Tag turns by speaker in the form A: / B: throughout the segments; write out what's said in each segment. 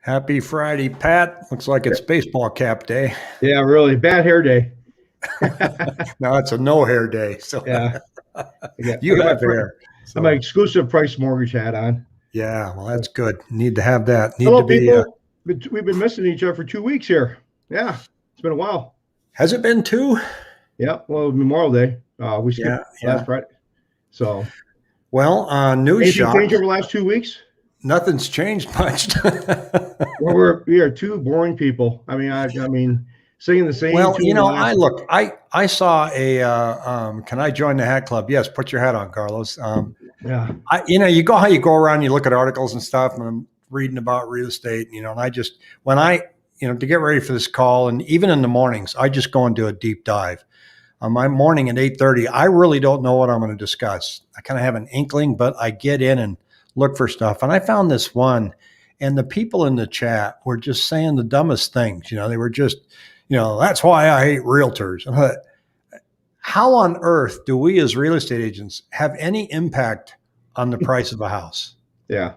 A: Happy Friday, Pat. Looks like it's baseball cap day.
B: Yeah, really bad hair day.
A: No, it's a no hair day. So
B: Yeah, I got
A: you have hair.
B: my
A: So
B: exclusive price mortgage hat on.
A: yeah, well, that's good. Need to have that. Need to
B: Hello,
A: be.
B: people. We've been missing each other for 2 weeks here. Yeah, it's been a while.
A: Has it been two?
B: Yeah, well, Memorial Day. We
A: Yeah,
B: skipped
A: yeah.
B: last Friday. So,
A: Well, news
B: anything
A: shock.
B: changed over the last 2 weeks?
A: Nothing's changed much.
B: Well, we are two boring people. I mean, singing the same
A: Well,
B: tune.
A: I saw a. Can I join the hat club? Yes, put your hat on, Carlos.
B: Yeah,
A: You go how you go around, you look at articles and stuff, and I'm reading about real estate, and I just, when I, to get ready for this call, and even in the mornings, I just go and do a deep dive. On my morning at 8:30, I really don't know what I'm going to discuss. I kind of have an inkling, but I get in and look for stuff. And I found this one, and the people in the chat were just saying the dumbest things. They were just, that's why I hate realtors. And I thought, how on earth do we as real estate agents have any impact on the price of a house?
B: yeah.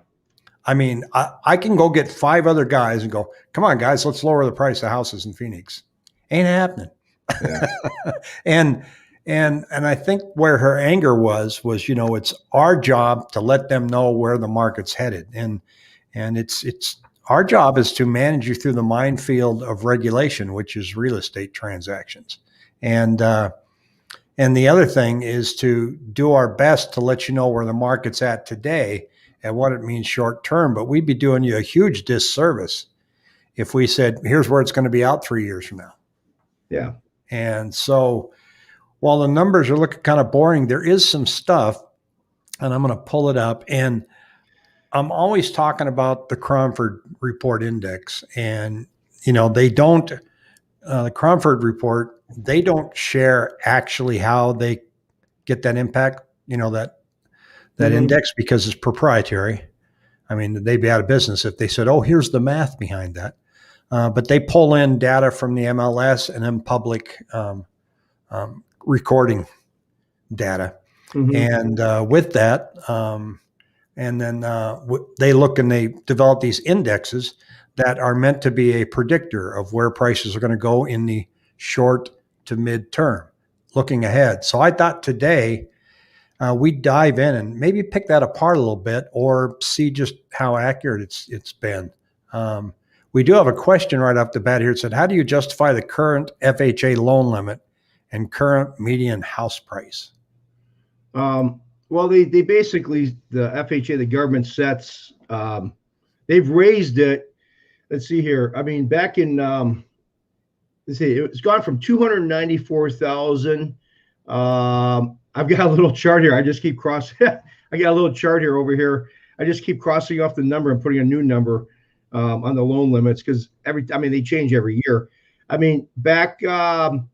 A: I mean, I can go get 5 other guys and go, come on, guys, let's lower the price of houses in Phoenix. Ain't happening.
B: Yeah.
A: and I think where her anger was, it's our job to let them know where the market's headed. And it's our job is to manage you through the minefield of regulation, which is real estate transactions. And the other thing is to do our best to let you know where the market's at today and what it means short term. But we'd be doing you a huge disservice if we said, here's where it's going to be out 3 years from now.
B: Yeah.
A: And so while the numbers are looking kind of boring, there is some stuff, and I'm going to pull it up. And I'm always talking about the Cromford Report Index. And, they don't, the Cromford Report, they don't share actually how they get that impact, that index, because it's proprietary. I mean, they'd be out of business if they said, oh, here's the math behind that. But they pull in data from the MLS and then public recording data. And with that, and then they look and they develop these indexes that are meant to be a predictor of where prices are going to go in the short to mid term, looking ahead. So I thought today we'd dive in and maybe pick that apart a little bit or see just how accurate it's been. We do have a question right off the bat here. It said, how do you justify the current FHA loan limit and current median house price?
B: Well, they basically, the FHA, the government sets, they've raised it. Let's see here. I mean, back in, let's see, it's gone from 294,000. I've got a little chart here. I just keep crossing. I got a little chart here over here. I just keep crossing off the number and putting a new number on the loan limits because they change every year. I mean, back in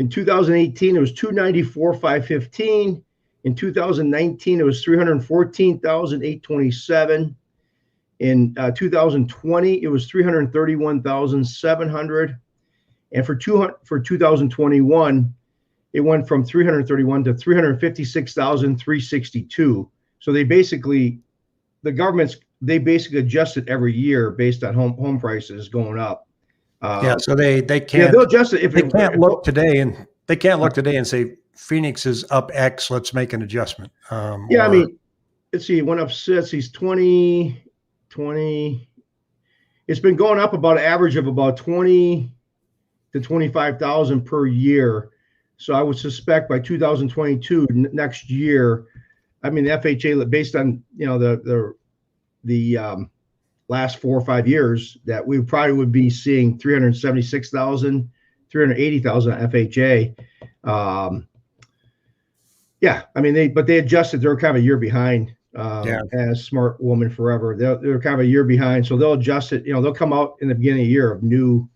B: 2018, it was 294,515. In 2019, it was 314,827. In 2020, it was 331,700. And for 2021, it went from 331 to 356,362. So the governments adjust it every year based on home prices going up.
A: So they can't.
B: Yeah, they'll adjust it if
A: they can't look today and say Phoenix is up X. Let's make an adjustment.
B: I mean, let's see. It went up since he's 20. It's been going up about an average of about 20 to 25,000 per year. So I would suspect by 2022, next year, I mean, the FHA, based on the last 4 or 5 years, that we probably would be seeing 376,000, 380,000 FHA. They adjusted. They're kind of a year behind. As Smart Woman Forever, they're kind of a year behind, so they'll adjust it. They'll come out in the beginning of the year of new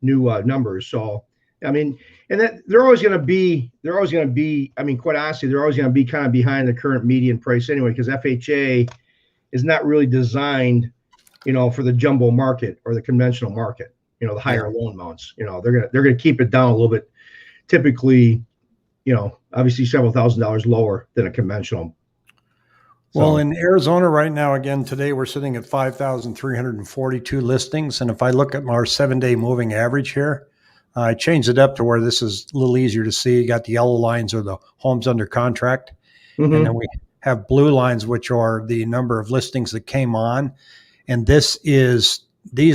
B: numbers. So I mean, and that they're always going to be. I mean, quite honestly, they're always going to be kind of behind the current median price anyway, because FHA is not really designed, for the jumbo market or the conventional market. The higher loan amounts. They're gonna keep it down a little bit. Typically, obviously several $1,000s lower than a conventional.
A: Well,
B: So,
A: in Arizona right now, again, today we're sitting at 5,342 listings. And if I look at our 7-day moving average here, I changed it up to where this is a little easier to see. You got the yellow lines are the homes under contract. And then
B: mhm,
A: we have blue lines, which are the number of listings that came on. And these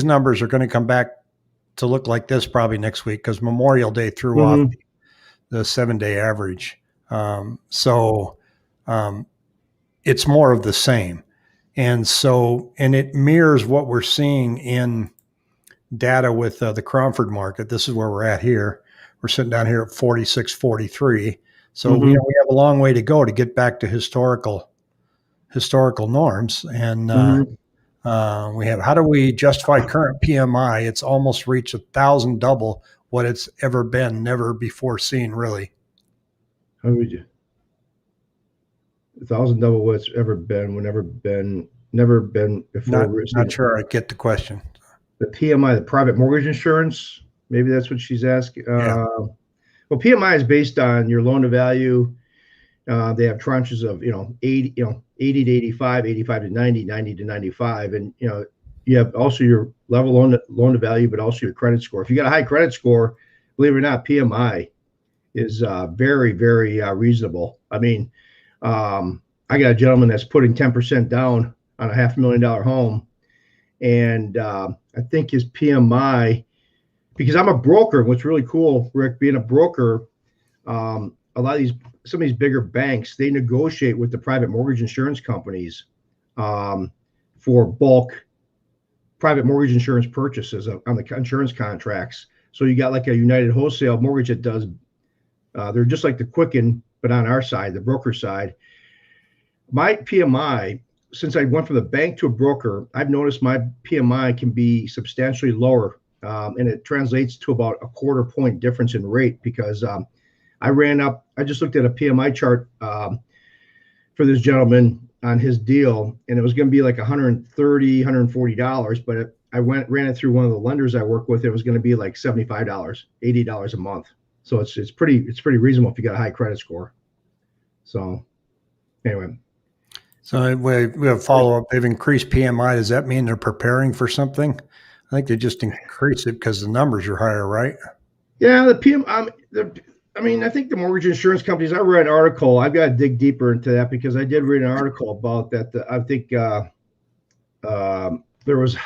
A: numbers are going to come back to look like this probably next week because Memorial Day threw off
B: mhm,
A: the 7-day average. So it's more of the same. And it mirrors what we're seeing in data with the Cromford market. This is where we're at here. We're sitting down here at 46.43. So we
B: mhm,
A: have a long way to go to get back to historical norms. And
B: mhm.
A: we have how do we justify current PMI? It's almost reached 1,000, double what it's ever been, never before seen, really.
B: How would you? 1,000 double what's ever been, never been before.
A: Not sure I get the question.
B: The PMI, the private mortgage insurance. Maybe that's what she's asking.
A: Yeah.
B: Well, PMI is based on your loan to value. They have tranches of 80, 80 to 85, 85 to 90, 90 to 95, and you have also your level loan to value, but also your credit score. If you got a high credit score, believe it or not, PMI is very, very reasonable. I mean, I got a gentleman that's putting 10% down on a $500,000 home, and I think his PMI, because I'm a broker. What's really cool, Rick, being a broker, a lot of some of these bigger banks, they negotiate with the private mortgage insurance companies for bulk private mortgage insurance purchases on the insurance contracts. So you got like a United Wholesale Mortgage that does. They're just like the Quicken, but on our side, the broker side. My PMI, since I went from the bank to a broker, I've noticed my PMI can be substantially lower, and it translates to about a quarter point difference in rate because I just looked at a PMI chart for this gentleman on his deal, and it was going to be like $130, $140, but I ran it through one of the lenders I work with. It was going to be like $75, $80 a month. So it's pretty reasonable if you got a high credit score. So anyway.
A: So we have follow up. They've increased PMI. Does that mean they're preparing for something? I think they just increase it because the numbers are higher, right?
B: Yeah, the PM. I mean, I think the mortgage insurance companies. I read an article. I've got to dig deeper into that because I did read an article about that. I think there was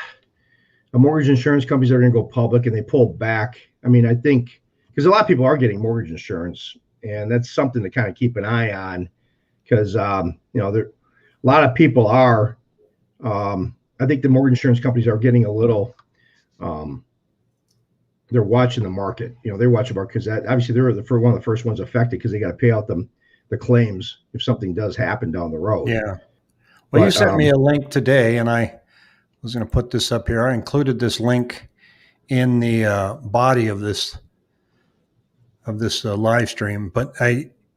B: a mortgage insurance companies that are going to go public and they pulled back. I mean, I think because a lot of people are getting mortgage insurance, and that's something to kind of keep an eye on because there a lot of people are. I think the mortgage insurance companies are getting a little. They're watching the market. They're watching the market because obviously they're one of the first ones affected because they got to pay out the claims if something does happen down the road.
A: Yeah. Well, you
B: But
A: sent me a link today, and I was going to put this up here. I included this link in the body of this live stream, but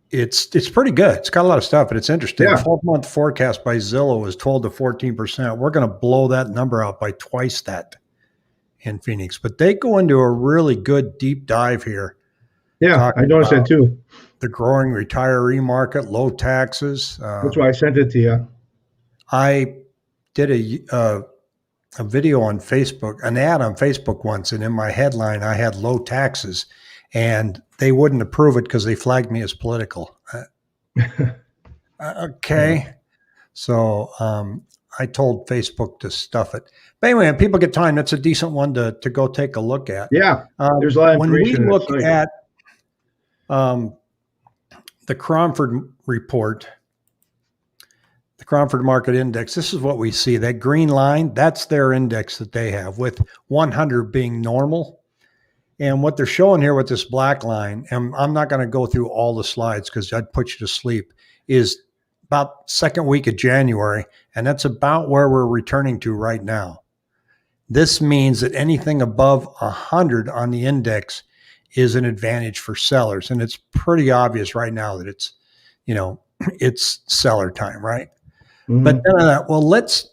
A: it's pretty good. It's got a lot of stuff, but it's interesting.
B: yeah,
A: 12-month forecast by Zillow is 12 to 14%. We're going to blow that number out by twice that in Phoenix, but they go into a really good deep dive here.
B: I noticed that too.
A: The growing retiree market, low taxes.
B: That's why I sent it to you.
A: I did a video on Facebook, an ad on Facebook once, and in my headline, I had low taxes, and they wouldn't approve it because they flagged me as political. Okay.
B: Yeah.
A: So I told Facebook to stuff it. But anyway, if people get time, that's a decent one to go take a look at.
B: Yeah, there's a lot of
A: when we
B: information.
A: look at the Cromford report, the Cromford Market Index, this is what we see. That green line, that's their index that they have, with 100 being normal. And what they're showing here with this black line, and I'm not going to go through all the slides because I'd put you to sleep, is about second week of January, and that's about where we're returning to right now. This means that anything above 100 on the index is an advantage for sellers, and it's pretty obvious right now that it's seller time, right?
B: Mm-hmm.
A: But none of that. Well, let's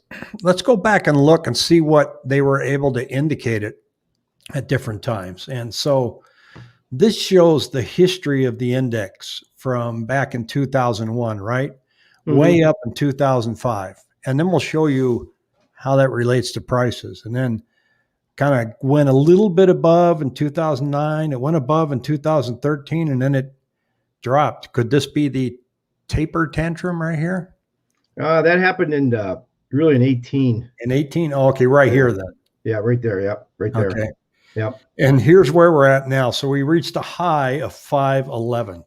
A: go back and look and see what they were able to indicate it at different times. And so this shows the history of the index from back in 2001, right?
B: Mm-hmm.
A: way up in 2005. And then we'll show you how that relates to prices. And then kind of went a little bit above in 2009. It went above in 2013, and then it dropped. Could this be the taper tantrum right here?
B: That happened in really in 18.
A: In 18? Oh, okay, right here then.
B: Yeah, right there. Yep, right there.
A: Okay.
B: Yep.
A: And here's where we're at now. So we reached a high of 511.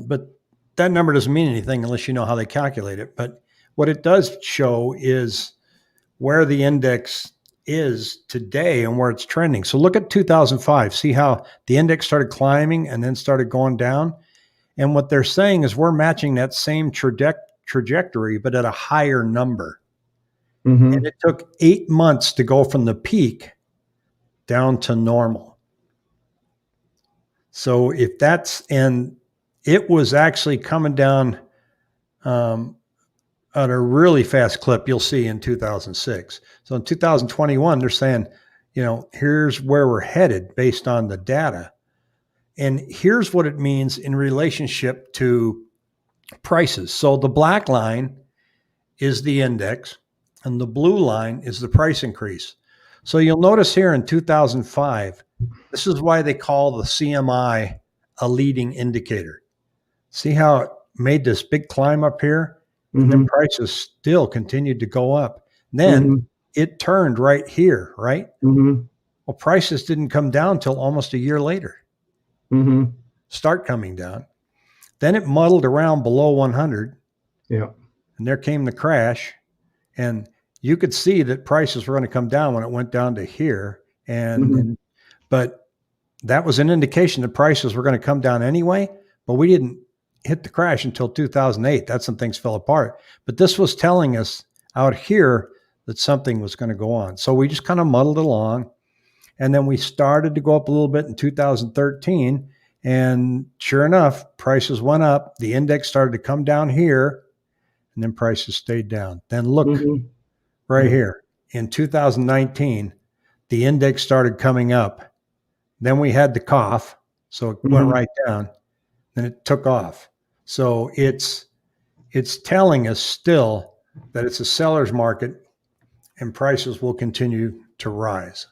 A: But that number doesn't mean anything unless you know how they calculate it. But what it does show is where the index is today and where it's trending. So look at 2005. See how the index started climbing and then started going down? And what they're saying is we're matching that same trajectory, but at a higher number.
B: Mm-hmm.
A: And it took 8 months to go from the peak down to normal. So if that's, and it was actually coming down at a really fast clip, you'll see in 2006. So in 2021, they're saying, here's where we're headed based on the data. And here's what it means in relationship to prices. So the black line is the index and the blue line is the price increase. So you'll notice here in 2005, this is why they call the CMI a leading indicator. See how it made this big climb up here? And
B: Mm-hmm.
A: then prices still continued to go up. Then it turned right here, right?
B: Mm-hmm.
A: Well, prices didn't come down until almost a year later.
B: Mm-hmm.
A: Start coming down. Then it muddled around below 100.
B: Yeah.
A: And there came the crash. And you could see that prices were going to come down when it went down to here. But that was an indication that prices were going to come down anyway. But we didn't hit the crash until 2008. That's when things fell apart. But this was telling us out here that something was going to go on. So we just kind of muddled along. And then we started to go up a little bit in 2013. And sure enough, prices went up. The index started to come down here. And then prices stayed down. Then look right here. In 2019, the index started coming up. Then we had the cough. So it went right down. Then it took off. So it's telling us still that it's a seller's market and prices will continue to rise.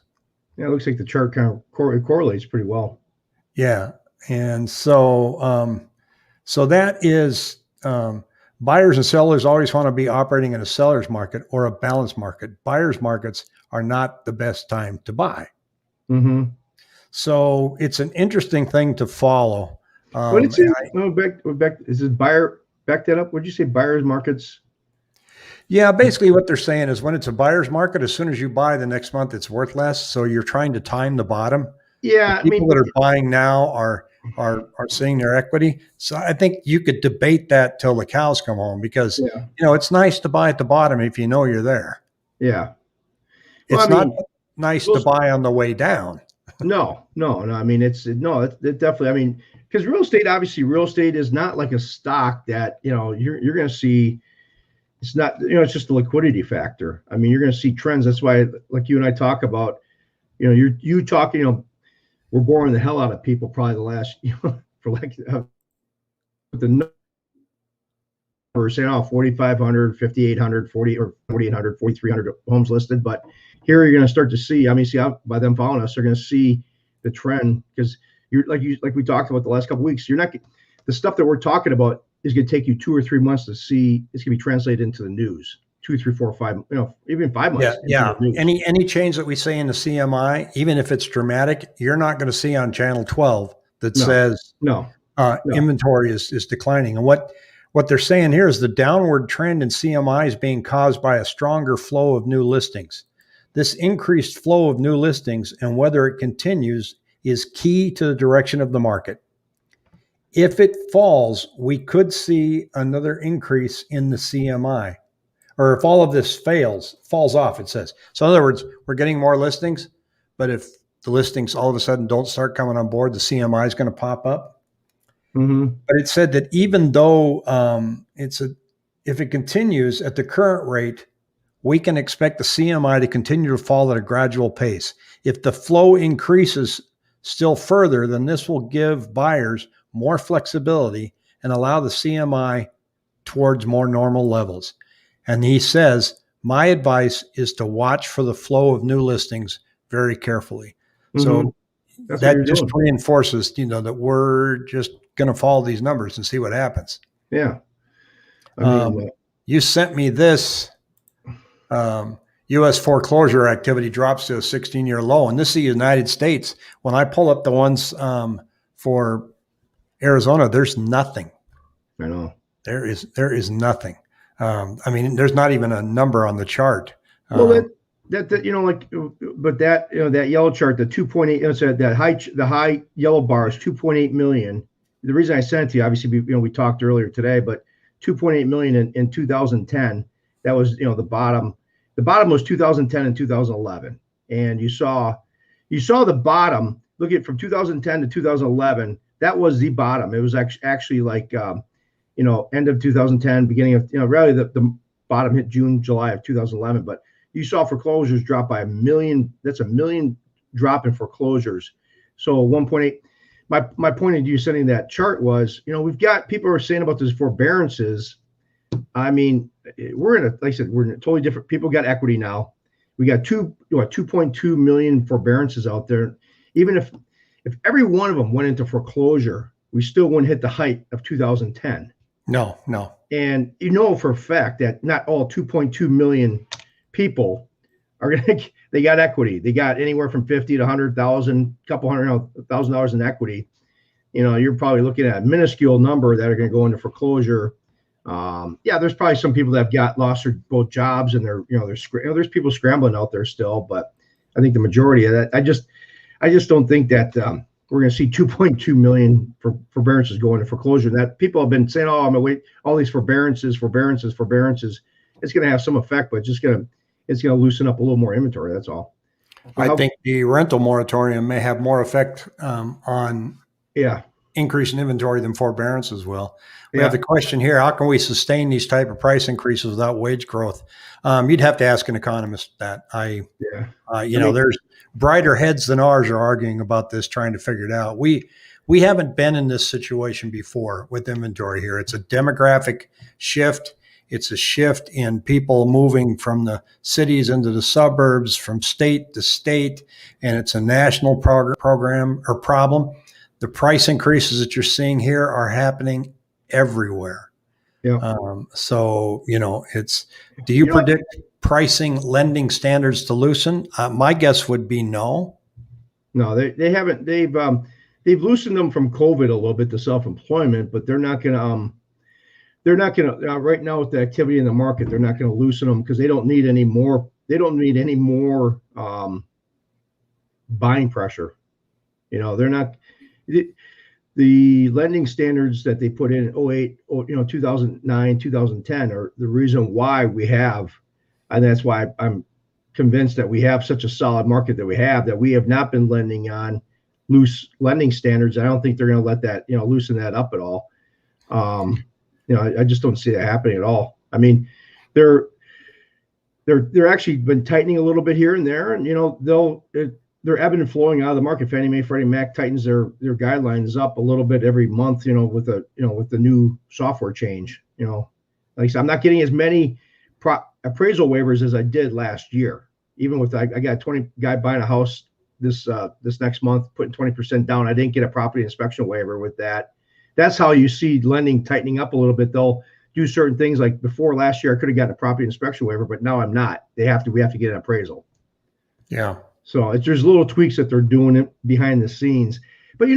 B: Yeah, it looks like the chart kind of correlates pretty well.
A: Yeah. And so that is buyers and sellers always want to be operating in a seller's market or a balanced market. Buyers markets are not the best time to buy.
B: Mm-hmm.
A: So it's an interesting thing to follow.
B: What did you say? Back. Is it buyer? Back that up. What did you say? Buyers markets.
A: Yeah, basically what they're saying is when it's a buyer's market, as soon as you buy the next month, it's worth less. So you're trying to time the bottom.
B: Yeah,
A: The people that are buying now are seeing their equity. So I think you could debate that till the cows come home because it's nice to buy at the bottom if you know you're there.
B: Yeah,
A: it's not nice to buy on the way down.
B: No. I mean, it definitely. I mean, because real estate is not like a stock that you're going to see. It's not, it's just a liquidity factor. I mean, you're going to see trends. That's why, like you and I talk about, you talking, we're boring the hell out of people probably the last, for like the numbers saying, 4,500, 5,800, 40 or 4,800, 4,300 homes listed. But here you're going to start to see, by them following us, they're going to see the trend because like we talked about the last couple of weeks, the stuff that we're talking about is going to take you 2 or 3 months to see. It's going to be translated into the news. 2, 3, 4, 5, even 5 months.
A: Yeah. Any change that we say in the CMI, even if it's dramatic, you're not going to see on channel 12 that says inventory is declining. And what they're saying here is the downward trend in CMI is being caused by a stronger flow of new listings. This increased flow of new listings and whether it continues is key to the direction of the market. If it falls, we could see another increase in the CMI. Or if all of this falls off, it says. So in other words, we're getting more listings, but if the listings all of a sudden don't start coming on board, the CMI is going to pop up.
B: Mm-hmm.
A: But it said that even though if it continues at the current rate, we can expect the CMI to continue to fall at a gradual pace. If the flow increases still further, then this will give buyers more flexibility and allow the CMI towards more normal levels. And he says, my advice is to watch for the flow of new listings very carefully. So
B: That's what
A: that
B: you're
A: just
B: doing.
A: reinforces, that we're just going to follow these numbers and see what happens.
B: Yeah. I mean,
A: You sent me this. U.S. foreclosure activity drops to a 16-year low, and this is the United States. When I pull up the ones for Arizona, there's nothing.
B: I know.
A: There is nothing. I mean, there's not even a number on the chart.
B: Well, that like, but that that yellow chart, the 2.8, so the high yellow bar is 2.8 million. The reason I sent it to you, obviously, we talked earlier today, but 2.8 million in 2010. That was the bottom. The bottom was 2010 and 2011, and you saw the bottom. Look at from 2010 to 2011. That was the bottom. It was actually like end of 2010, beginning of really the bottom hit June, July of 2011. But you saw foreclosures drop by 1 million. That's 1 million drop in foreclosures. So 1.8. My point of you sending that chart was, we've got people are saying about these forbearances. I mean, we're in a totally different. People got equity now. We got 2.2 million forbearances out there. Even if every one of them went into foreclosure, we still wouldn't hit the height of 2010.
A: No.
B: And for a fact that not all 2.2 million people are they got equity. They got anywhere from 50 to 100,000, couple $100,000 in equity. You're probably looking at a minuscule number that are going to go into foreclosure. There's probably some people that have lost their both jobs and there's people scrambling out there still, but I think the majority of that, I just don't think that we're going to see 2.2 million forbearances go into foreclosure. And that people have been saying, I'm going to wait, all these forbearances. It's going to have some effect, but it's going to loosen up a little more inventory. That's all.
A: I think the rental moratorium may have more effect on increase in inventory than forbearances will. We have the question here: how can we sustain these type of price increases without wage growth? You'd have to ask an economist that. There's brighter heads than ours are arguing about this, trying to figure it out. We haven't been in this situation before with inventory here. It's a demographic shift. It's a shift in people moving from the cities into the suburbs, from state to state, and it's a national program or problem. The price increases that you're seeing here are happening everywhere.
B: Yeah.
A: Do you predict pricing lending standards to loosen? My guess would be no.
B: No, they haven't. They've loosened them from COVID a little bit to self-employment, but they're not going to right now with the activity in the market, they're not going to loosen them because they don't need any more. They don't need any more buying pressure. They're not. The lending standards that they put in 08, 2009, 2010 are the reason why we have, and that's why I'm convinced that we have such a solid market that we have not been lending on loose lending standards. I don't think they're going to let that, loosen that up at all. I just don't see that happening at all. I mean, they're actually been tightening a little bit here and there, and they're ebbing and flowing out of the market. Fannie Mae, Freddie Mac tightens their guidelines up a little bit every month, with the new software change. Like I said, I'm not getting as many appraisal waivers as I did last year. Even with I got a 20 guy buying a house this next month, putting 20% down. I didn't get a property inspection waiver with that. That's how you see lending tightening up a little bit. They'll do certain things like before last year, I could have gotten a property inspection waiver, but now I'm not. We have to get an appraisal. Yeah. So there's little tweaks that they're doing it behind the scenes. But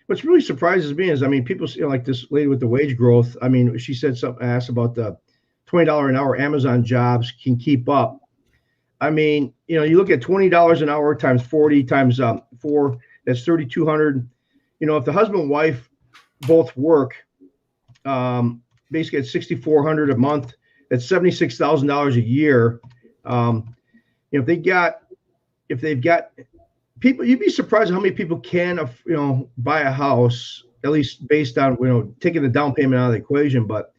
B: what's really surprises me is, people like this lady with the wage growth. She said something, asked about the $20 an hour Amazon jobs can keep up. You look at $20 an hour times 40 times 4, that's 3,200. If the husband and wife both work, basically at $6,400 a month, that's $76,000 a year. If they've got people, you'd be surprised how many people can, buy a house, at least based on, taking the down payment out of the equation. But,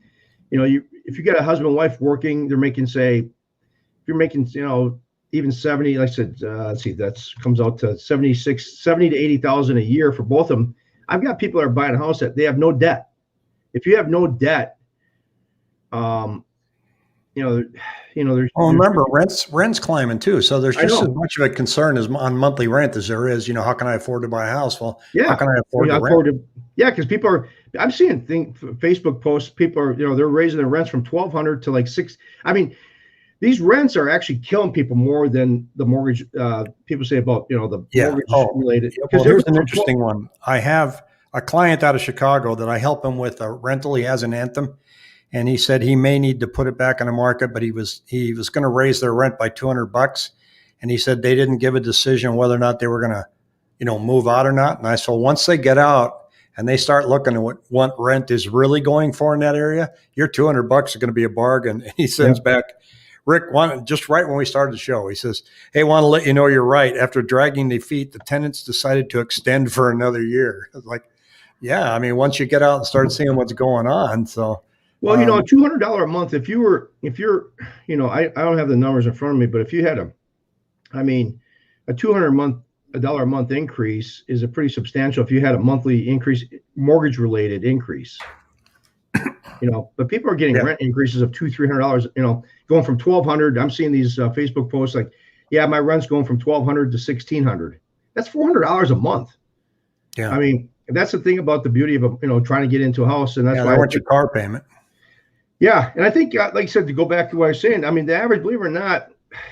B: if you got a husband and wife working, they're making, if you're making, even 70, like I said, let's see, that's comes out to 70 to 80,000 a year for both of them. I've got people that are buying a house that they have no debt. If you have no debt, Um, you know, there's,
A: Well, remember, rent's climbing too. So there's
B: I
A: just as
B: know.
A: much of a concern as on monthly rent as there is, how can I afford to buy a house? Well, how
B: Yeah.
A: can I
B: I mean,
A: afford to
B: I
A: rent?
B: forward to, yeah, because I'm seeing Facebook posts, people are, they're raising their rents from 1,200 to like six. I mean, these rents are actually killing people more than the mortgage, people say about, the
A: Yeah.
B: mortgage
A: Oh,
B: related,
A: yeah.
B: because
A: Well,
B: they're
A: here's
B: going
A: an
B: from 12.
A: interesting one. I have a client out of Chicago that I help him with a rental. He has an Anthem, and he said he may need to put it back on the market, but he was going to raise their rent by $200, and he said they didn't give a decision whether or not they were going to, move out or not. And I said, once they get out and they start looking at what rent is really going for in that area, your $200 is going to be a bargain. And he sends
B: Yep.
A: back, Rick, just right when we started the show, he says, "Hey, want to let you know you're right. After dragging their feet, the tenants decided to extend for another year." I was like, yeah, I mean, once you get out and start seeing what's going on, so.
B: Well, a $200 a month, if you're, I don't have the numbers in front of me, but if you had I mean, a 200 month, $1 a month increase is a pretty substantial. If you had a monthly increase, mortgage related increase, but people are getting
A: Yeah.
B: rent increases of $200-$300, going from 1,200. I'm seeing these Facebook posts like, yeah, my rent's going from 1,200 to 1,600. That's $400 a month.
A: Yeah.
B: I mean, that's the thing about the beauty of, trying to get into a house. And that's
A: Yeah,
B: why
A: they want your car payment.
B: yeah. And I think, like I said, to go back to what I was saying, I mean, the average, believe it or not,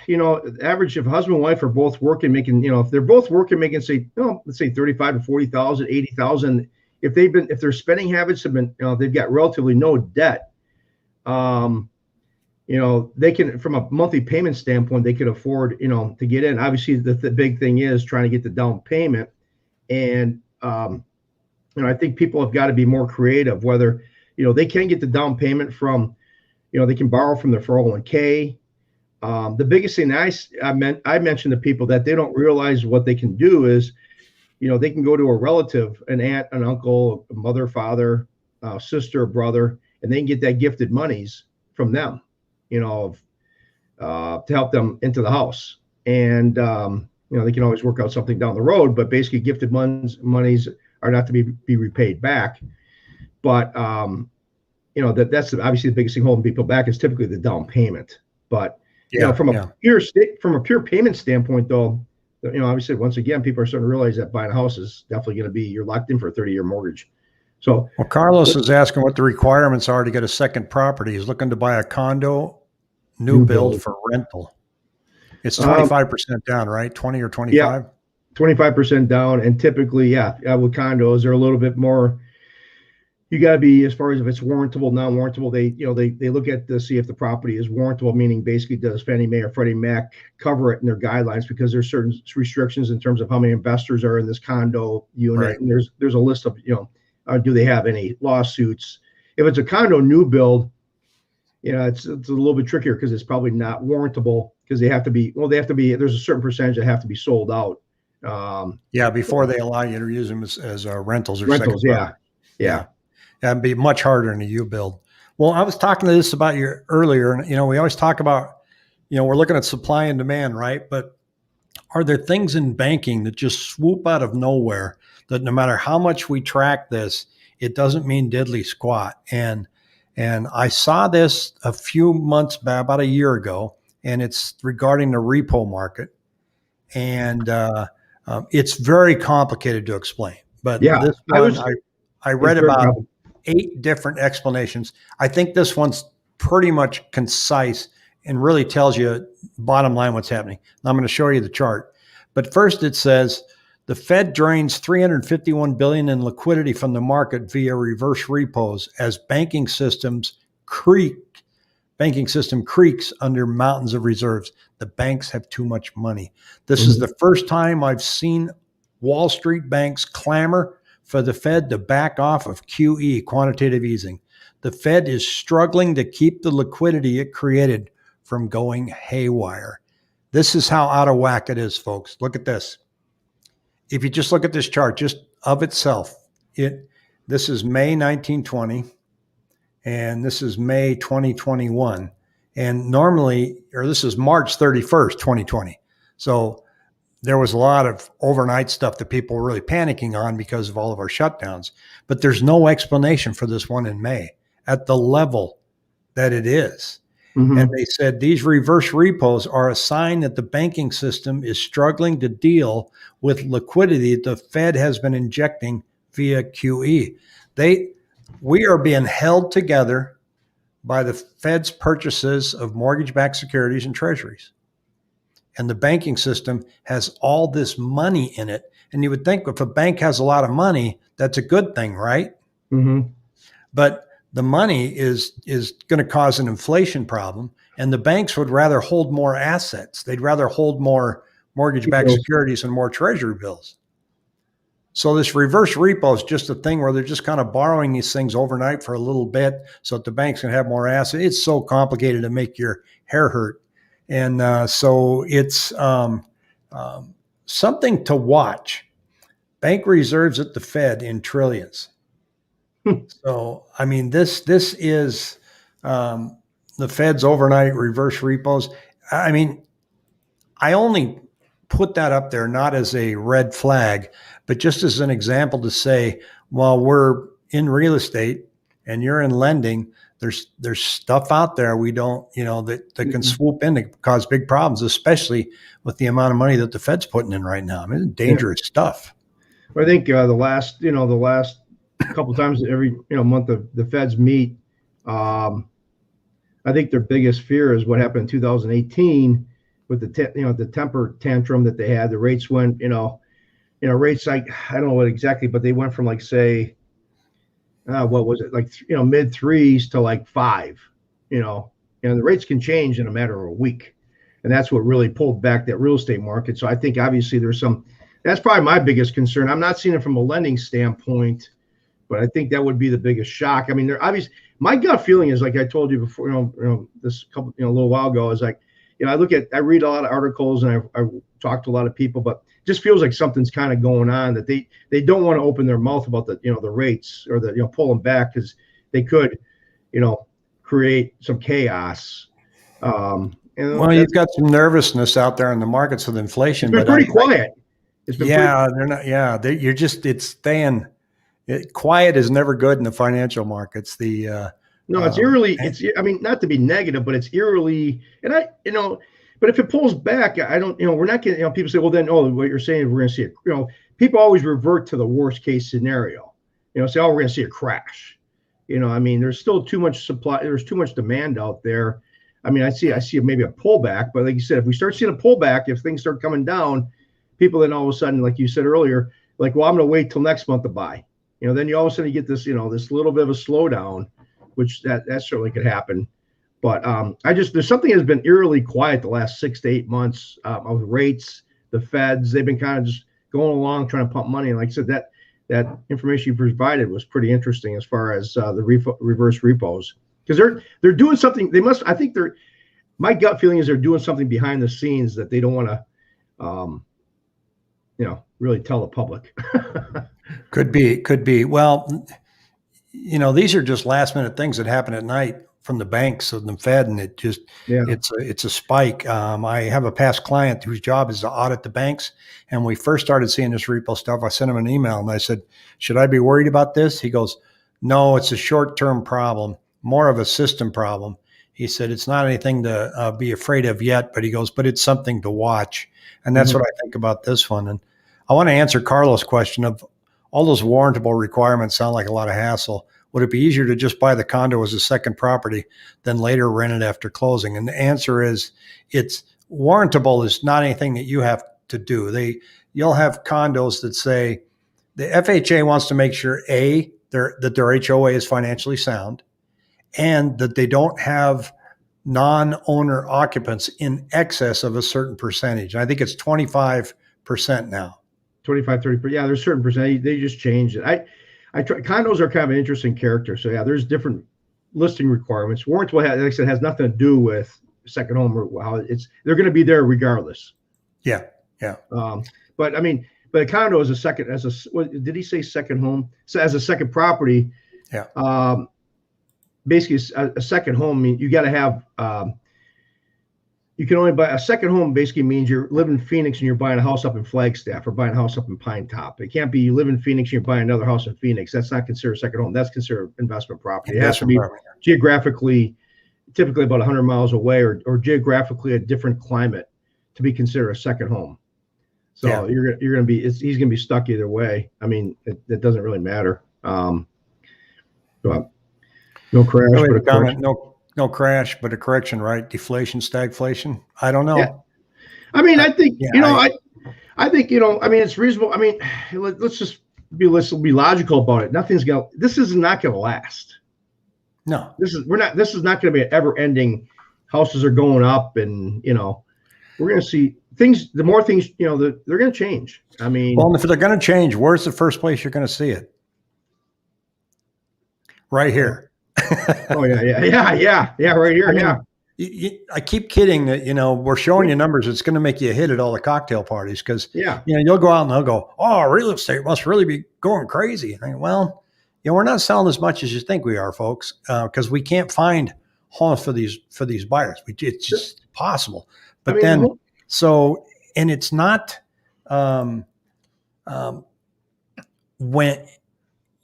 B: the average of husband and wife are both working, making, if they're both working, making, say, let's say 35 to 40,000, 80,000. If their spending habits have been, they've got relatively no debt, they can, from a monthly payment standpoint, they could afford, to get in. Obviously, the big thing is trying to get the down payment. And, I think people have got to be more creative, whether, they can get the down payment from, they can borrow from their 401k. The biggest thing I mentioned to people that they don't realize what they can do is, they can go to a relative, an aunt, an uncle, a mother, father, sister, brother, and they can get that gifted monies from them, to help them into the house. And, they can always work out something down the road, but basically gifted monies are not to be repaid back. But, that's obviously the biggest thing holding people back is typically the down payment. But, from a pure payment standpoint, though, obviously, once again, people are starting to realize that buying a house is definitely going to be, you're locked in for a 30-year mortgage. So,
A: well, Carlos is asking what the requirements are to get a second property. He's looking to buy a condo, new build for rental. It's 25% down, right? 20 or 25?
B: Yeah, 25% down. And typically, with condos, they're a little bit more, you got to be, as far as if it's warrantable, non-warrantable, they look at to see if the property is warrantable, meaning basically does Fannie Mae or Freddie Mac cover it in their guidelines, because there's certain restrictions in terms of how many investors are in this condo unit. Right. And there's a list of, do they have any lawsuits? If it's a condo new build, it's a little bit trickier because it's probably not warrantable, because they have to be, there's a certain percentage that have to be sold out.
A: Before they allow you to use them as rentals or
B: rentals. Yeah.
A: That'd be much harder in a U build. Well, I was talking to this about you earlier, and we always talk about, we're looking at supply and demand, right? But are there things in banking that just swoop out of nowhere that no matter how much we track this, it doesn't mean diddly squat? And I saw this a few months back, about a year ago, and it's regarding the repo market. And it's very complicated to explain. But this one, I read about 8 different explanations. I think this one's pretty much concise and really tells you bottom line what's happening. I'm going to show you the chart. But first it says the Fed drains $351 billion in liquidity from the market via reverse repos as banking system creaks under mountains of reserves. The banks have too much money. This is the first time I've seen Wall Street banks clamor for the Fed to back off of QE, quantitative easing. The Fed is struggling to keep the liquidity it created from going haywire. This is how out of whack it is, folks. Look at this. If you just look at this chart, just of itself, this is May 1920, and this is May 2021. And normally, or this is March 31st, 2020. So there was a lot of overnight stuff that people were really panicking on because of all of our shutdowns. But there's no explanation for this one in May at the level that it is. And
B: Mm-hmm.
A: they said these reverse repos are a sign that the banking system is struggling to deal with liquidity the Fed has been injecting via QE. We are being held together by the Fed's purchases of mortgage-backed securities and treasuries. And the banking system has all this money in it. And you would think if a bank has a lot of money, that's a good thing, right?
B: Mm-hmm.
A: But the money is going to cause an inflation problem, and the banks would rather hold more assets. They'd rather hold more mortgage-backed securities and more treasury bills. So this reverse repo is just a thing where they're just kind of borrowing these things overnight for a little bit so that the banks can have more assets. It's so complicated to make your hair hurt. And so it's something to watch. Bank reserves at the Fed in trillions. So, I mean, this is the Fed's overnight reverse repos. I mean, I only put that up there not as a red flag, but just as an example to say, while we're in real estate and you're in lending, there's stuff out there we don't, that can swoop in to cause big problems, especially with the amount of money that the Fed's putting in right now. I mean, it's dangerous stuff.
B: I think the last couple times every month the Feds meet, I think their biggest fear is what happened in 2018 with the temper tantrum that they had. The rates went, rates like I don't know what exactly, but they went from like say, what was it like mid threes to like 5, and the rates can change in a matter of a week, and that's what really pulled back that real estate market. So I think obviously that's probably my biggest concern. I'm not seeing it from a lending standpoint, but I think that would be the biggest shock. I mean, they're obviously, my gut feeling is like I told you before, this couple, a little while ago, is like, I read a lot of articles and I talk to a lot of people, but it just feels like something's kind of going on that they don't want to open their mouth about the rates or pull them back because they could, create some chaos.
A: Well, you've got some nervousness out there in the markets with inflation.
B: It's been pretty quiet.
A: They're not. Yeah, it's staying. Quiet is never good in the financial markets.
B: No, it's eerily. I mean, not to be negative, but it's eerily. And but if it pulls back, I don't. We're not getting. People say, well, then, what you're saying, we're going to see it. People always revert to the worst case scenario. Say, we're going to see a crash. I mean, there's still too much supply. There's too much demand out there. I mean, I see maybe a pullback, but like you said, if we start seeing a pullback, if things start coming down, people then all of a sudden, like you said earlier, like, well, I'm going to wait till next month to buy. Then you all of a sudden get this, this little bit of a slowdown, which that certainly could happen. But there's something that's been eerily quiet the last 6 to 8 months of rates. The Feds, they've been kind of just going along trying to pump money. And like I said, that information you provided was pretty interesting as far as the reverse repos, because they're doing something. My gut feeling is they're doing something behind the scenes that they don't want to, really tell the public.
A: Could be. Well, these are just last minute things that happen at night from the banks and the Fed, and it's a spike. I have a past client whose job is to audit the banks, and we first started seeing this repo stuff. I sent him an email and I said, "Should I be worried about this?" He goes, "No, it's a short-term problem, more of a system problem." He said, "It's not anything to be afraid of yet," but he goes, "But it's something to watch," and that's what I think about this one. And I want to answer Carlos' question of all those warrantable requirements sound like a lot of hassle. Would it be easier to just buy the condo as a second property than later rent it after closing? And the answer is it's warrantable is not anything that you have to do. You'll have condos that say the FHA wants to make sure that their HOA is financially sound and that they don't have non-owner occupants in excess of a certain percentage. I think it's 25% now.
B: 25, 30%. Yeah, there's certain percentage. They just changed it. Condos are kind of an interesting character. So yeah, there's different listing requirements. Warrantable, like I said, has nothing to do with second home or how they're going to be there regardless.
A: Yeah.
B: But I mean, a condo is what did he say? Second home. So as a second property.
A: Yeah.
B: Basically a second home. I mean, you got to have, you can only buy a second home. Basically means you're living in Phoenix and you're buying a house up in Flagstaff or buying a house up in Pine Top. It can't be you live in Phoenix and you're buying another house in Phoenix. That's not considered a second home. That's considered investment property. It has to be geographically typically about 100 miles away or geographically a different climate to be considered a second home. So
A: Yeah.
B: you're going to be, he's going to be stuck either way. I mean, it doesn't really matter. But no crash,
A: No
B: but a
A: comment.
B: correction.
A: No crash, but a correction, right? Deflation, stagflation. I don't
B: Yeah.
A: know.
B: I mean, I think,
A: Yeah,
B: I think, I mean, it's reasonable. I mean, let's be logical about it. This is not going to last.
A: no.
B: This is not going to be an ever ending. Houses are going up and, we're going to see things, the more things, they're going to change. I mean,
A: Well, if they're going to change, where's the first place you're going to see it? Right here.
B: oh yeah, right here.
A: I mean,
B: Yeah.
A: I keep kidding that, we're showing you numbers. It's going to make you a hit at all the cocktail parties because,
B: Yeah.
A: you'll go out and they'll go, oh, real estate must really be going crazy. I mean, well, we're not selling as much as you think we are, folks, because we can't find homes for these buyers. It's just possible. But and it's not when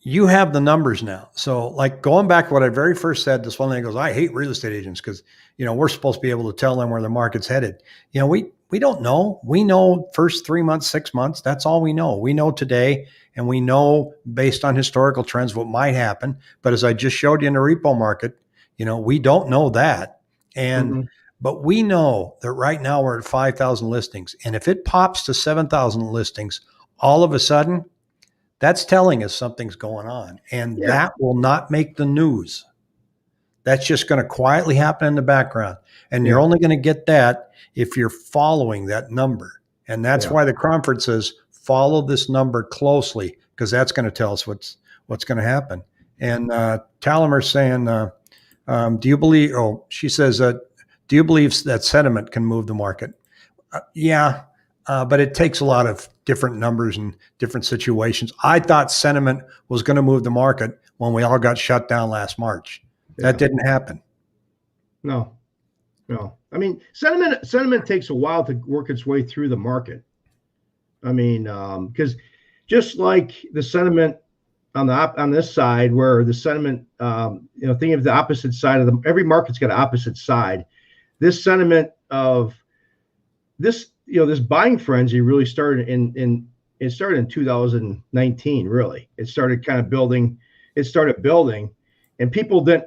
A: you have the numbers now. So like going back to what I very first said, this one thing goes, I hate real estate agents because, we're supposed to be able to tell them where the market's headed. We don't know. We know first 3 months, 6 months. That's all we know. We know today and we know based on historical trends what might happen. But as I just showed you in the repo market, we don't know that. And but we know that right now we're at 5,000 listings. And if it pops to 7,000 listings, all of a sudden, that's telling us something's going on. And that will not make the news. That's just going to quietly happen in the background. And you're only going to get that if you're following that number. And that's why the Cromford says, follow this number closely, because that's going to tell us what's going to happen. And Talamer's saying, do you believe, she says, do you believe that sentiment can move the market? But it takes a lot of different numbers and different situations. I thought sentiment was going to move the market when we all got shut down last March. That didn't happen.
B: No. I mean, sentiment takes a while to work its way through the market. I mean, because just like the sentiment on this side, where the sentiment, think of the opposite side of every market's got an opposite side. This sentiment of this, this buying frenzy really started in 2019. Really, it started kind of building. It started building, and people didn't.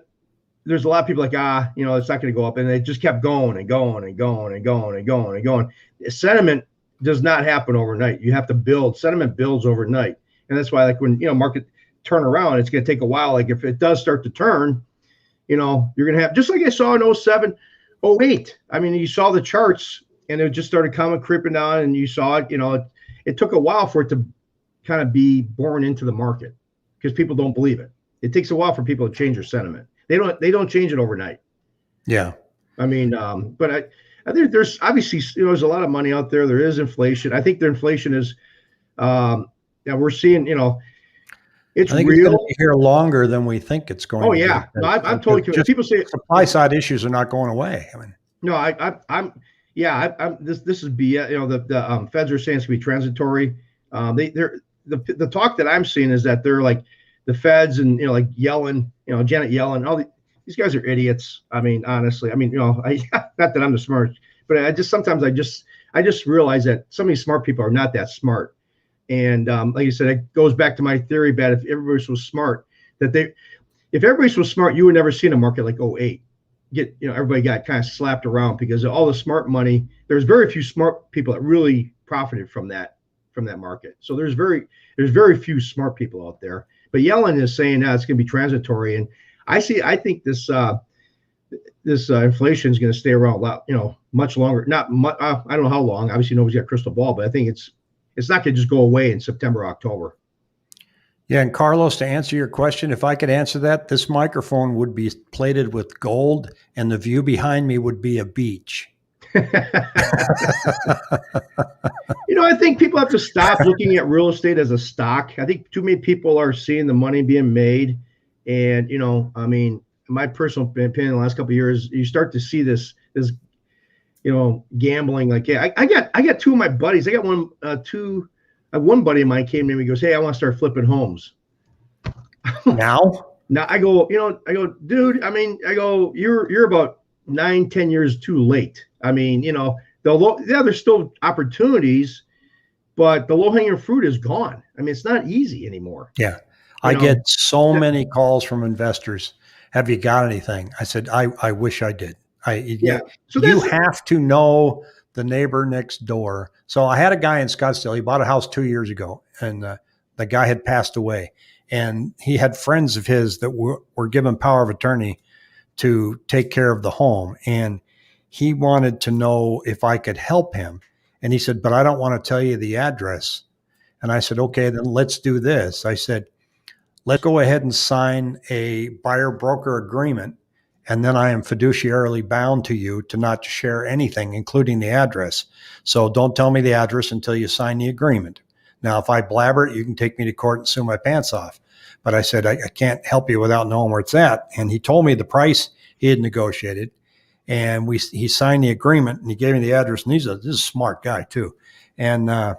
B: There's a lot of people like, it's not going to go up, and it just kept going and going and going and going and going and going. Sentiment does not happen overnight. You have to build. Sentiment builds overnight, and that's why, like when market turn around, it's going to take a while. Like if it does start to turn, you're going to have, just like I saw in 07, 08. I mean, you saw the charts, and it just started creeping down, and you saw it. It took a while for it to kind of be born into the market because people don't believe it. It takes a while for people to change their sentiment. They don't change it overnight. Yeah. I mean, but I think there's obviously, there's a lot of money out there. There is inflation. I think the inflation is, we're seeing, it's real. It's going
A: to be here longer than we think it's going.
B: Oh yeah. No, I'm totally convinced. People say
A: supply side issues are not going away. I mean,
B: no, I'm this is BS. The feds are saying it's going to be transitory. The talk that I'm seeing is that they're like the feds and like Yellen, Janet Yellen, all these guys are idiots. I mean, honestly, not that I'm the smartest, but sometimes I just realize that some of these smart people are not that smart. And like you said, it goes back to my theory that if everybody was smart, if everybody was smart, you would never see in a market like 08. Everybody got kind of slapped around because of all the smart money. There's very few smart people that really profited from that market. So there's very few smart people out there. But Yellen is saying that it's going to be transitory, and I think this inflation is going to stay around a lot, much longer. Not much. I don't know how long. Obviously, nobody's got a crystal ball, but I think it's not going to just go away in September, October.
A: Yeah, and Carlos, to answer your question, if I could answer that, this microphone would be plated with gold, and the view behind me would be a beach.
B: I think people have to stop looking at real estate as a stock. I think too many people are seeing the money being made. And, my personal opinion, the last couple of years, you start to see this, gambling. Like, I got two of my buddies. I got one buddy of mine came to me and he goes, "Hey, I want to start flipping homes."
A: Now?
B: Now I go, I go, dude. I mean, I go, you're about 9, 10 years too late. I mean, there's still opportunities, but the low hanging fruit is gone. I mean, it's not easy anymore.
A: Yeah.
B: You
A: I
B: know,
A: get so many calls from investors. Have you got anything? I said, I wish I did.
B: yeah. So
A: You
B: that's
A: have to know the neighbor next door. So I had a guy in Scottsdale. He bought a house 2 years ago, and the guy had passed away. And he had friends of his that were given power of attorney to take care of the home. And he wanted to know if I could help him. And he said, but I don't want to tell you the address. And I said, okay, then let's do this. I said, let's go ahead and sign a buyer broker agreement. And then I am fiduciarily bound to you to not share anything, including the address. So don't tell me the address until you sign the agreement. Now, if I blabber it, you can take me to court and sue my pants off. But I said, I can't help you without knowing where it's at. And he told me the price he had negotiated. And he signed the agreement and he gave me the address. And this is a smart guy too. And I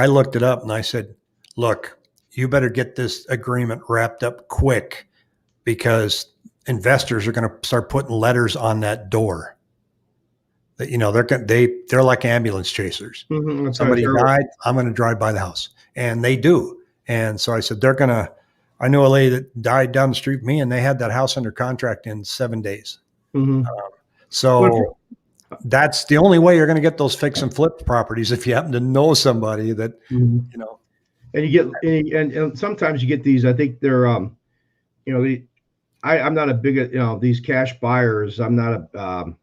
A: looked it up and I said, look, you better get this agreement wrapped up quick because investors are going to start putting letters on that door that, they're like ambulance chasers.
B: Mhm,
A: Somebody died, I'm going to drive by the house, and they do. And so I said, I knew a lady that died down the street from me and they had that house under contract in 7 days.
B: mhm.
A: So that's the only way you're going to get those fix and flip properties. If you happen to know somebody that,
B: Mhm. And you get, and sometimes you get these, I think they're, I'm not a big, these cash buyers. I'm not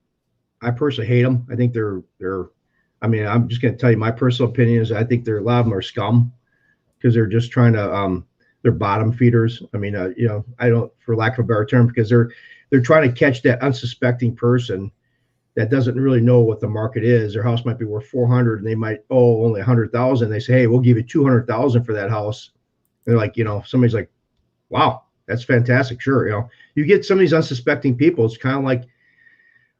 B: I personally hate them. I think I mean, I'm just going to tell you my personal opinion is I think a lot of them are scum because they're just trying to, they're bottom feeders. I mean, I don't, for lack of a better term, because they're trying to catch that unsuspecting person that doesn't really know what the market is. Their house might be worth 400 and they might owe only 100,000. They say, hey, we'll give you 200,000 for that house. And they're like, somebody's like, wow, that's fantastic. Sure. You get some of these unsuspecting people. It's kind of like,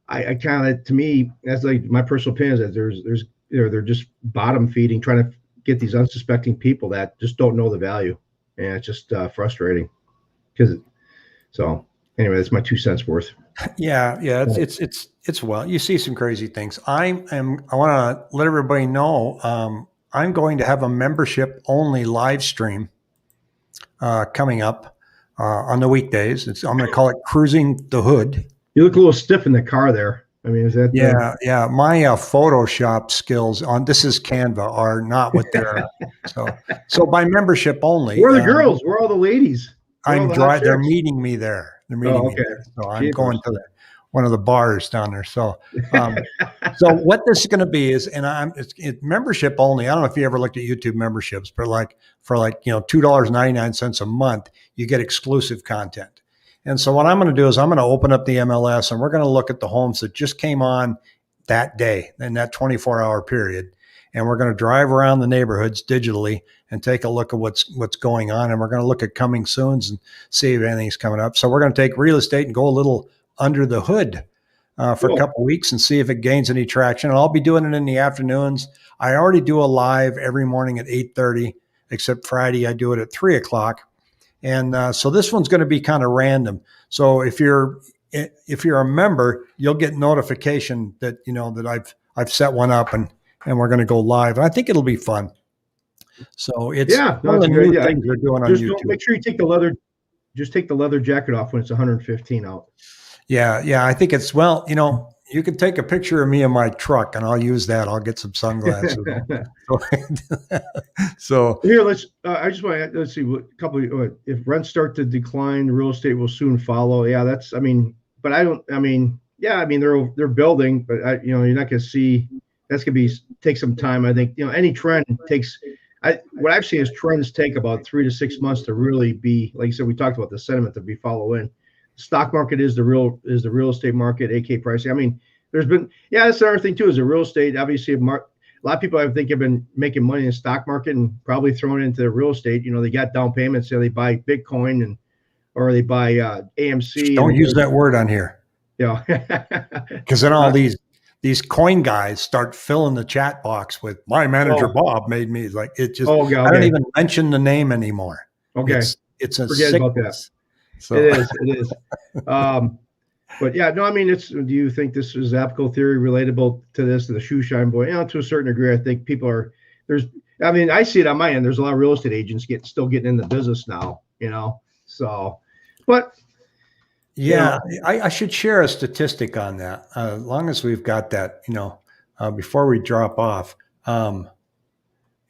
B: I kind of, to me, that's like my personal opinion is that they're just bottom feeding, trying to get these unsuspecting people that just don't know the value. And it's just frustrating so anyway, that's my 2 cents worth.
A: Yeah. It's well, you see some crazy things. I want to let everybody know, I'm going to have a membership only live stream coming up on the weekdays. I'm going to call it Cruising the Hood.
B: You look a little stiff in the car there. I mean, is that?
A: Yeah. My Photoshop skills this is Canva are not what they're. so by membership only.
B: Where are the girls? Where are all the ladies?
A: They're meeting me there. They're meeting me there. So I'm going to one of the bars down there. So, so what this is going to be is, and it's membership only. I don't know if you ever looked at YouTube memberships, but for $2.99 a month, you get exclusive content. And so what I'm going to do is I'm going to open up the MLS and we're going to look at the homes that just came on that day in that 24-hour period. And we're going to drive around the neighborhoods digitally and take a look at what's going on. And we're going to look at coming soons and see if anything's coming up. So we're going to take real estate and go a little under the hood for a couple of weeks and see if it gains any traction. And I'll be doing it in the afternoons. I already do a live every morning at 8:30, except Friday I do it at 3:00. And so this one's going to be kind of random. So if you're a member, you'll get notification that that I've set one up and we're going to go live. And I think it'll be fun. So it's one of the new things we're doing on YouTube.
B: Make sure you take the leather jacket off when it's 115 out.
A: Yeah. I think it's, you can take a picture of me in my truck and I'll use that. I'll get some sunglasses. So
B: here, let's see what if rents start to decline, real estate will soon follow. Yeah, they're building, but you're not going to see, that's going to take some time. I think, any trend takes, what I've seen is trends take about 3 to 6 months to really be, like you said, we talked about the sentiment to be follow in. Stock market is the real estate market, AK pricing. I mean, there's been, that's another thing too, is the real estate. Obviously, a lot of people I think have been making money in the stock market and probably throwing it into the real estate. They got down payments, so they buy Bitcoin or they buy AMC.
A: Don't use that word on here.
B: Yeah.
A: Because then all these coin guys start filling the chat box with my manager Bob made me like it just. I don't even mention the name anymore.
B: Okay,
A: it's a
B: forget about that. It
A: So
B: is. It is. Um, but yeah, no, I mean, do you think this is applicable theory relatable to this, to the shoe shine boy? To a certain degree, I think I mean, I see it on my end. There's a lot of real estate agents still getting in the business now, so, but,
A: yeah, I should share a statistic on that. As long as we've got that, before we drop off.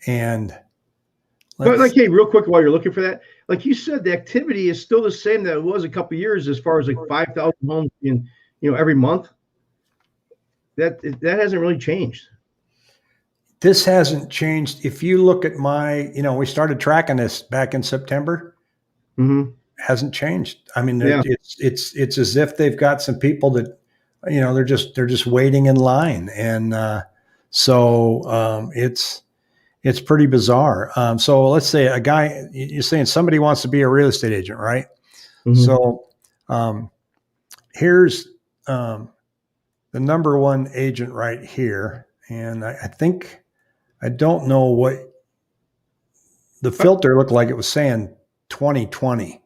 A: And
B: but like,
A: let's,
B: hey, real quick, while you're looking for that, like you said, the activity is still the same that it was a couple of years as far as like 5,000 homes in, every month. That hasn't really changed.
A: this hasn't changed. If you look at we started tracking this back in September.
B: Mm-hmm.
A: Hasn't changed. I mean,
B: Yeah.
A: it's as if they've got some people that, they're just waiting in line, and it's pretty bizarre. So let's say a guy, you're saying somebody wants to be a real estate agent, right?
B: Mm-hmm.
A: So here's the number one agent right here, and I don't know what the filter looked like. It was saying 2020,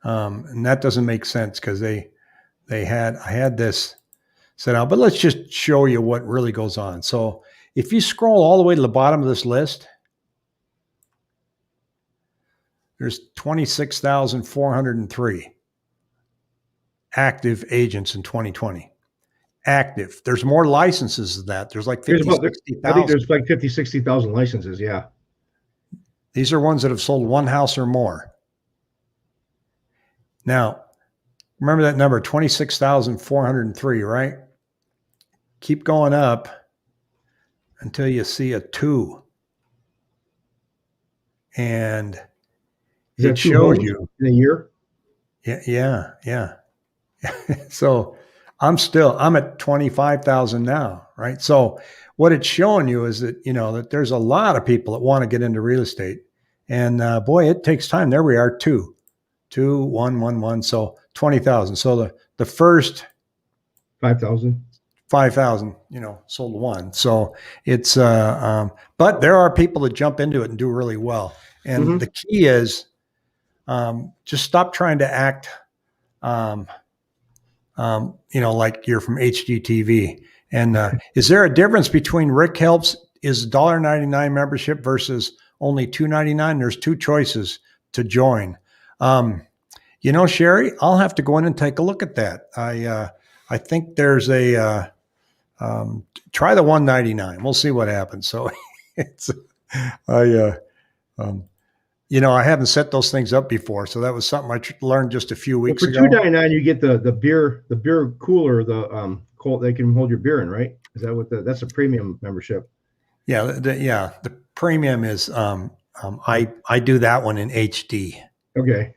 A: and that doesn't make sense because I had this set out, but let's just show you what really goes on. So if you scroll all the way to the bottom of this list, there's 26,403 active agents in 2020. Active. There's more licenses than that. There's like 50,
B: I think
A: 60,000.
B: there's like 50, 60,000 licenses. Yeah.
A: These are ones that have sold one house or more. Now, remember that number, 26,403, right? Keep going up until you see a 2. And it shows you
B: in a year.
A: Yeah. So I'm at 25,000 now, right? So what it's showing you is that, that there's a lot of people that want to get into real estate, and boy, it takes time. There we are, 2, 1, 1, 1. So 20,000. So the first
B: 5,000,
A: sold one. So it's, but there are people that jump into it and do really well. And the key is, just stop trying to act, like you're from HGTV. And is there a difference between Rick Helps is $1.99 membership versus only $2.99? There's 2 choices to join. Sherry, I'll have to go in and take a look at that. I think there's a try the $1.99. We'll see what happens. So it's I haven't set those things up before, so that was something I learned just a few weeks ago.
B: For $2.99, you get the beer cooler, the cold they can hold your beer in, right? Is that that's a premium membership?
A: Yeah, the premium is I do that one in HD.
B: Okay.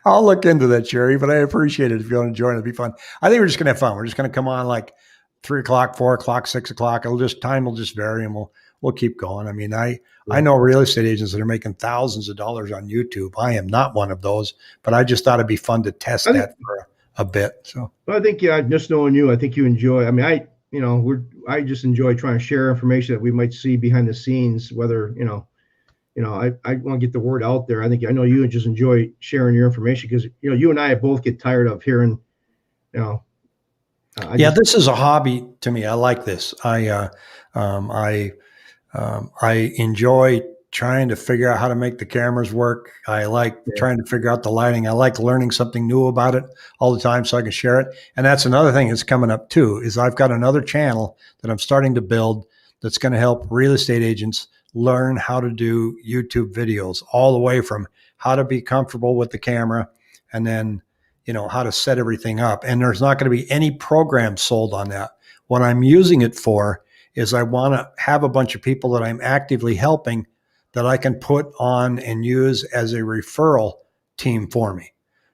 A: I'll look into that, Jerry, but I appreciate it if you want to join. It'll be fun. I think we're just gonna have fun. We're just gonna come on like 3 o'clock, 4 o'clock, 6 o'clock. Time will just vary, and we'll keep going. I mean, I know real estate agents that are making thousands of dollars on YouTube. I am not one of those, but I just thought it'd be fun to test that for a bit. So
B: I think, just knowing you, I think you enjoy. I mean, I just enjoy trying to share information that we might see behind the scenes. Whether I want to get the word out there. I know you just enjoy sharing your information because you and I both get tired of hearing.
A: This is a hobby to me. I like this. I enjoy trying to figure out how to make the cameras work. I like trying to figure out the lighting. I like learning something new about it all the time so I can share it. And that's another thing that's coming up too, is I've got another channel that I'm starting to build that's going to help real estate agents learn how to do YouTube videos, all the way from how to be comfortable with the camera, and then, how to set everything up. And there's not going to be any program sold on that. What I'm using it for is I want to have a bunch of people that I'm actively helping that I can put on and use as a referral team for me.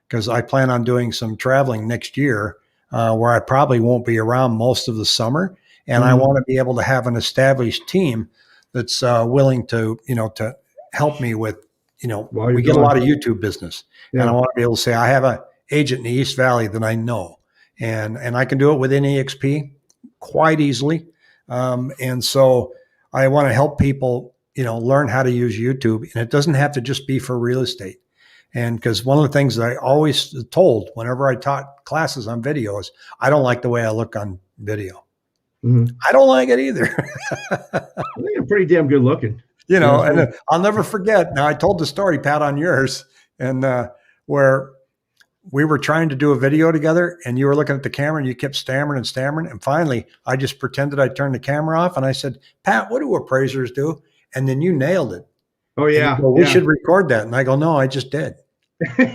A: Because I plan on doing some traveling next year where I probably won't be around most of the summer. And I want to be able to have an established team that's willing to, to help me with, we get a lot of YouTube business. And I want to be able to say, I have an agent in the East Valley that I know, and I can do it within EXP quite easily. And so I want to help people, learn how to use YouTube, and it doesn't have to just be for real estate. And because one of the things that I always told whenever I taught classes on video is I don't like the way I look on video.
B: Mhm.
A: I don't like it either.
B: I think you're pretty damn good looking.
A: You know,
B: Yeah, so-
A: and I'll never forget. Now I told the story, Pat, on yours, and where we were trying to do a video together, and you were looking at the camera, and you kept stammering and stammering, and finally, I just pretended I turned the camera off, and I said, "Pat, what do appraisers do?" And then you nailed it.
B: Oh
A: And you
B: yeah,
A: go, we
B: yeah.
A: should record that, and I go, "No, I just did."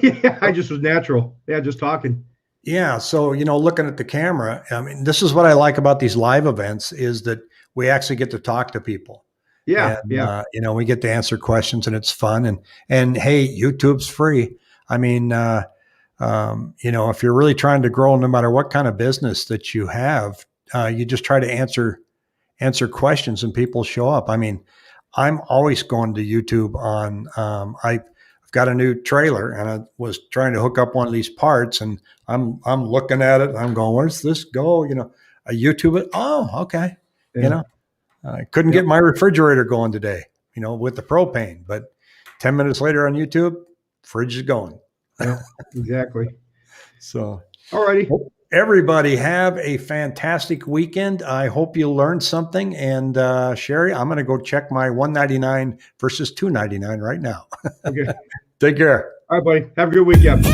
B: Yeah, I just was natural. Yeah, just talking.
A: Yeah. So, looking at the camera, I mean, this is what I like about these live events is that we actually get to talk to people.
B: Yeah,
A: And,
B: yeah.
A: we get to answer questions and it's fun. And hey, YouTube's free. I mean, if you're really trying to grow, no matter what kind of business that you have, you just try to answer questions and people show up. I mean, I'm always going to YouTube on, I've got a new trailer and I was trying to hook up one of these parts and I'm looking at it and I'm going, where's this go? I YouTube it. Oh, okay.
B: Yeah.
A: I couldn't get my refrigerator going today, with the propane, but 10 minutes later on YouTube, fridge is going.
B: Yeah, exactly.
A: So,
B: All righty.
A: everybody have a fantastic weekend. I hope you learned something. And Sherry, I'm going to go check my $199 versus $299 right now.
B: Okay.
A: Take care.
B: All right, buddy. Have a good weekend.